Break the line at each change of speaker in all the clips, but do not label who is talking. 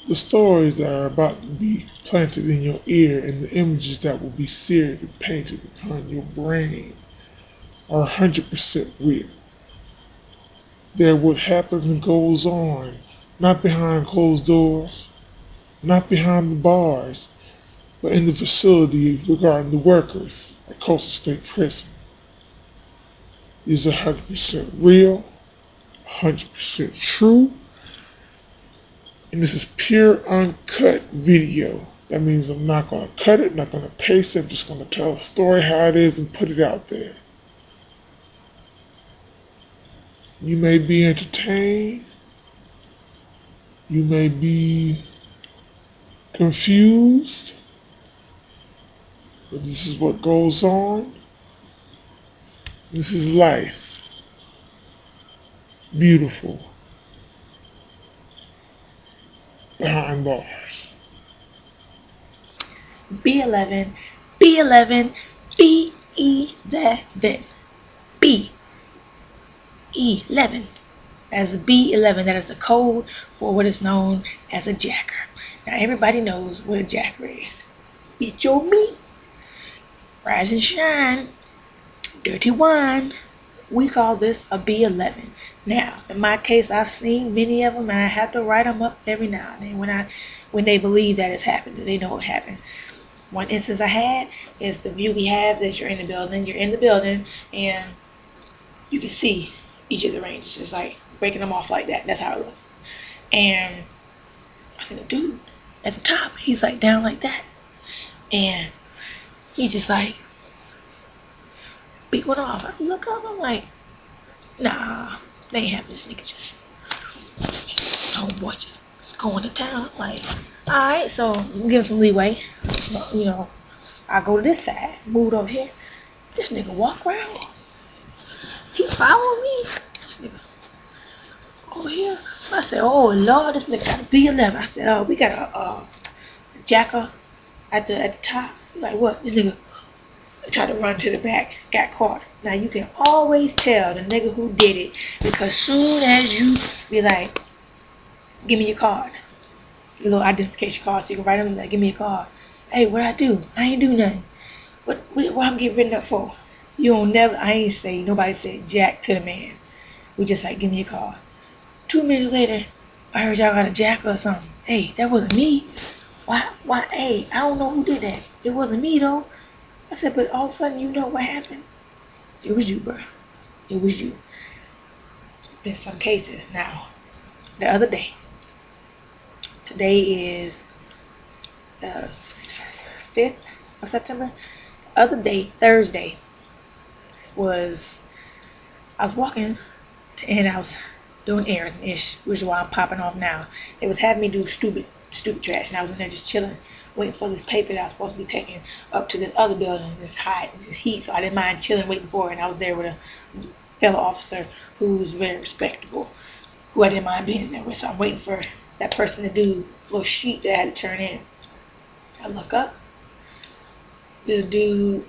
The stories that are about to be planted in your ear and the images that will be seared and painted upon your brain are 100% real. They're what happens and goes on, not behind closed doors, not behind the bars, but in the facility regarding the workers at Coastal State Prison. These are 100% real, 100% true, and this is pure uncut video. That means I'm not going to cut it, not going to paste it, I'm just going to tell the story how it is and put it out there. You may be entertained, you may be confused, but this is what goes on. This is life. Beautiful. Behind bars.
B11, B11, B11, B11. That is a B11. That is the code for what is known as a jacker. Now everybody knows what a jacker is. Eat your meat. Rise and shine. Dirty wine. We call this a B11. Now, in my case, I've seen many of them, and I have to write them up every now and then when they believe that it's happened, that they know it happened. One instance I had is the view we have that you're in the building. You're in the building, and you can see each of the ranges, just like breaking them off like that. That's how it looks. And I seen a dude at the top. He's like down like that, and he's just like beat one off. I look up, I'm like, nah, they ain't having this nigga just homeboy just going to town. Like, alright, so give him some leeway. You know, I go to this side, moved over here. This nigga walk around. He following me. This nigga over here. I said, oh Lord, this nigga got a B11. I said, oh, we got a jacker at the top. He's like, what? This nigga tried to run to the back, got caught. Now you can always tell the nigga who did it, because soon as you be like, give me your card, your little identification card, so you can write on like, give me your card. Hey, what I do? I ain't do nothing. What I'm getting written up for? You don't never. I ain't say nobody said jack to the man. We just like, give me your card. 2 minutes later, I heard y'all got a jack or something. Hey, that wasn't me. Why? Hey, I don't know who did that. It wasn't me though. I said, but all of a sudden, you know what happened? It was you, bro. It was you. Been some cases. Now, the other day, today is 5th of September. The other day, Thursday, I was walking and I was doing errands-ish, which is why I'm popping off now. They was having me do stupid trash, and I was in there just chilling, waiting for this paper that I was supposed to be taking up to this other building, this hot, this heat, so I didn't mind chilling, waiting for it, and I was there with a fellow officer who's very respectable, who I didn't mind being there with, so I'm waiting for that person to do a little sheet that I had to turn in. I look up, this dude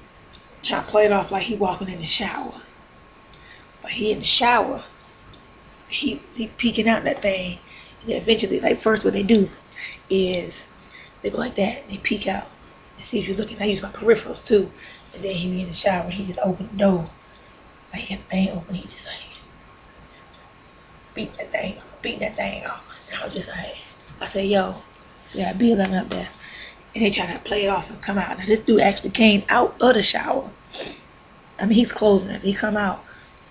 trying to play it off like he walking in the shower, but he in the shower, he peeking out that thing, and then eventually, like first what they do is they go like that, and they peek out and see if you're looking. I use my peripherals too, and then he be in the shower and he just opened the door, like he got the thing open, he just like beating that thing off, and I was just like, I said, yo, yeah, B11 up there, and they trying to play it off and come out. Now this dude actually came out of the shower. I mean, he's closing it. He come out,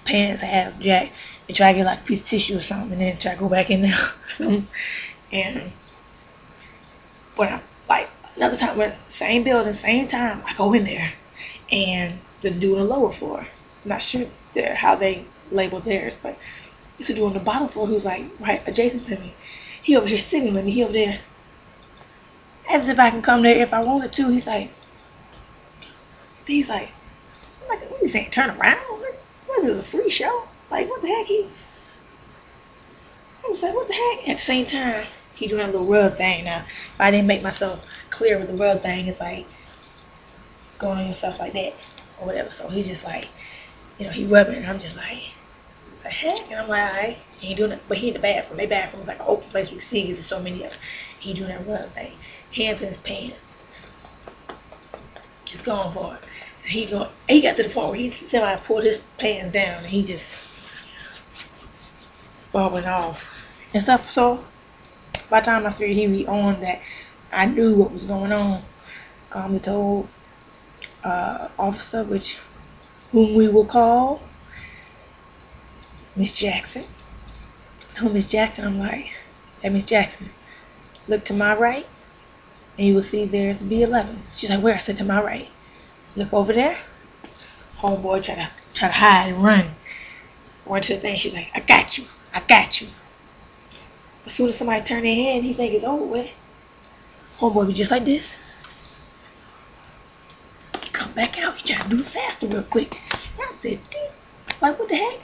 pants half jack, and try to get like a piece of tissue or something, and then try to go back in there or something. And when I, like, another time, when same building, same time, I go in there, and the dude on the lower floor, I'm not sure how they labeled theirs, but it's a dude on the bottom floor who's like right adjacent to me. He over here signaling me. He over there as if I can come there if I wanted to. He's like, I'm like, what are you saying? Turn around? What is this, a free show? Like, what the heck? I was like, what the heck? At the same time, he doing that little rub thing. Now, if I didn't make myself clear with the rub thing, it's like going on yourself like that or whatever. So he's just like, he rubbing, and I'm just like, the heck? And I'm like, alright. He ain't doing it. But he in the bathroom. Their bathroom is like an open place. We see because there's so many of them. He doing that run thing. Hands in his pants. Just going for it. And he got to the point where he somebody pulled his pants down and he just bubbling off and stuff. So by the time I figured he be on that, I knew what was going on. Calmly told officer, whom we will call Miss Jackson. Told Miss Jackson, I'm like, hey Miss Jackson, look to my right and you will see there's a b11. She's like, where? I said, to my right. Look over there. Homeboy try to hide and run. Went to the thing. She's like, I got you. As soon as somebody turn their head, he think it's over with. Homeboy be just like this. He come back out. He try to do it faster real quick. And I said, like what the heck?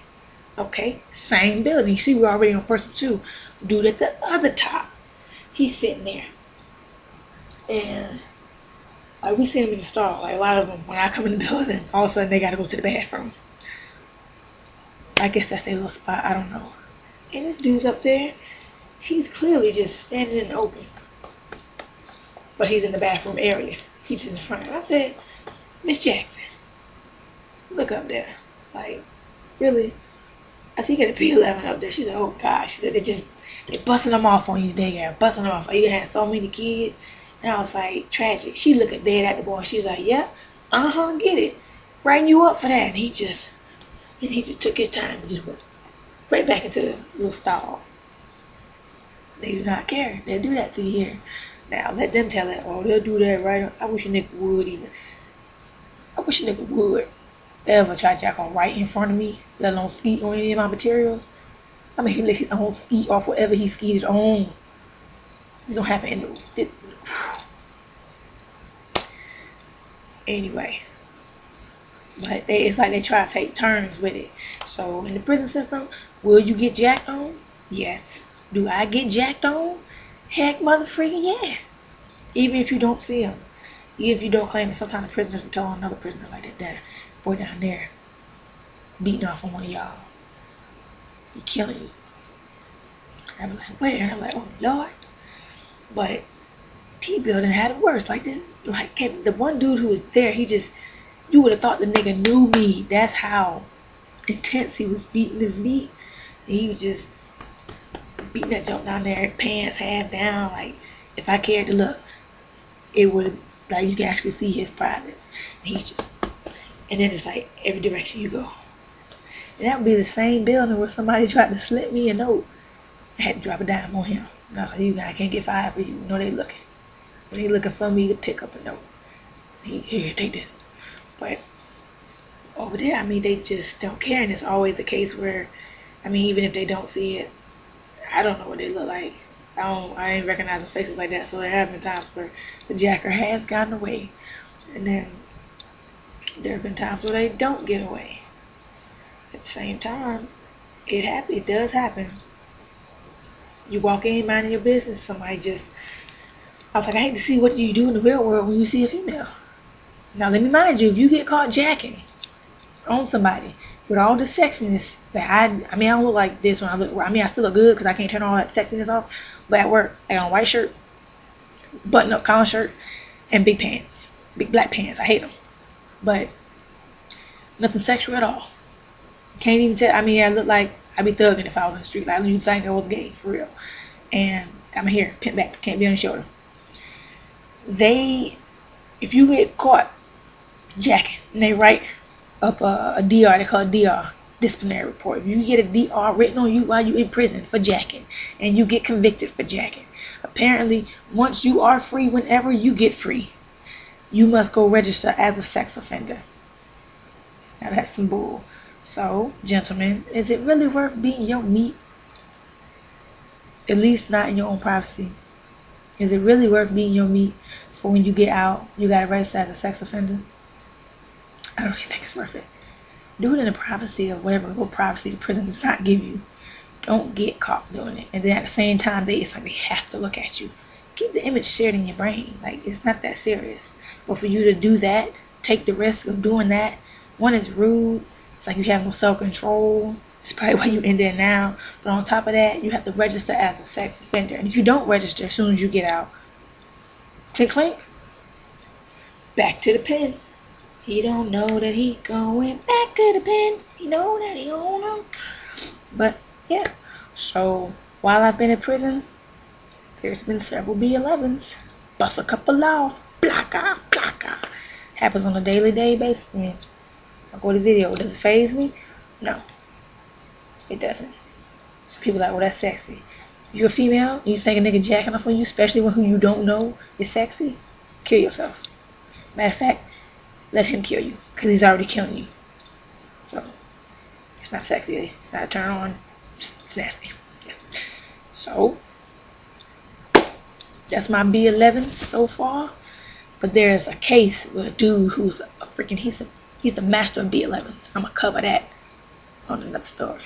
Okay, same building. You see, we're already on person 2. Dude at the other top. He's sitting there. And like we see them in the stall, like a lot of them, when I come in the building, all of a sudden they gotta go to the bathroom. I guess that's their little spot, I don't know. And this dude's up there, he's clearly just standing in the open. But he's in the bathroom area. He's just in front. And I said, Miss Jackson, look up there. Like, really? I see you got a b11 up there. She said, oh gosh. She said, they're busting them off on you today, girl. Busting them off. You had so many kids. And I was like, tragic. She looked dead at the boy. She's like, yeah, get it. Writing you up for that. And he just took his time and just went right back into the little stall. They do not care. They'll do that to you here. Now, let them tell it. Oh, they'll do that right. I wish a nigga would even. I wish a nigga would ever try to jack on right in front of me, let alone ski on any of my materials. I mean, he let his own ski off whatever he skied on. This don't happen. Anyway, but it's like they try to take turns with it. So in the prison system, will you get jacked on? Yes. Do I get jacked on? Heck, mother freaking yeah. Even if you don't see them, even if you don't claim it, sometimes the prisoners will tell another prisoner like that boy down there beating off on one of y'all. He killing you. I'm like, where? And I'm like, oh Lord. But T-Building had it worse. Like this, like the one dude who was there, you would have thought the nigga knew me. That's how intense he was beating his meat. And he was just beating that jump down there, pants half down. Like if I cared to look, it would like you can actually see his privates. And then it's like every direction you go. And that would be the same building where somebody tried to slip me a note. I had to drop a dime on him. No, you guys can't get fired for you. You know they looking. They looking for me to pick up a note. Here, take this. But over there, I mean, they just don't care. And it's always a case where, I mean, even if they don't see it, I don't know what they look like. I ain't recognizing faces like that. So there have been times where the jacker has gotten away. And then there have been times where they don't get away. At the same time, it does happen. You walk in, minding your business, somebody I was like, I hate to see what you do in the real world when you see a female. Now, let me mind you, if you get caught jacking on somebody with all the sexiness that I mean, I don't look like this when I look, I mean, I still look good because I can't turn all that sexiness off, but at work, I got a white shirt, button-up collar shirt, and big pants, big black pants. I hate them, but nothing sexual at all. Can't even tell, I mean, I look like I'd be thugging if I was in the street. Like, you'd think I was gay, for real. And got my hair pinned back, can't be on the shoulder. If you get caught jacking, and they write up a DR, they call it DR, disciplinary report. If you get a DR written on you while you're in prison for jacking, and you get convicted for jacking, apparently, once you are free, whenever you get free, you must go register as a sex offender. Now, that's some bull. So, gentlemen, is it really worth beating your meat? At least not in your own privacy. Is it really worth beating your meat for when you get out, you got to register as a sex offender? I don't really think it's worth it. Do it in the privacy of whatever little privacy the prison does not give you. Don't get caught doing it. And then at the same time, it's like they have to look at you. Keep the image shared in your brain. Like, it's not that serious. But for you to do that, take the risk of doing that, one, is rude. It's like you have no self-control. It's probably why you in there now. But on top of that, you have to register as a sex offender. And if you don't register as soon as you get out, clink clink, back to the pen. He don't know that he going back to the pen. He know that he don't know. But yeah, so while I've been in prison, there's been several b11s. Bust a couple off. Blacka, blacka. Happens on a daily basis. I mean, I go to video. Does it faze me? No. It doesn't. So people are like, well, that's sexy. You're a female, and you think a nigga jacking off on you, especially when who you don't know is sexy, kill yourself. Matter of fact, let him kill you, because he's already killing you. So, it's not sexy. It's not a turn on. It's nasty. Yes. So, that's my b11 so far. But there's a case with a dude who's a freaking, he's the master of b11s. I'm going to cover that on another story.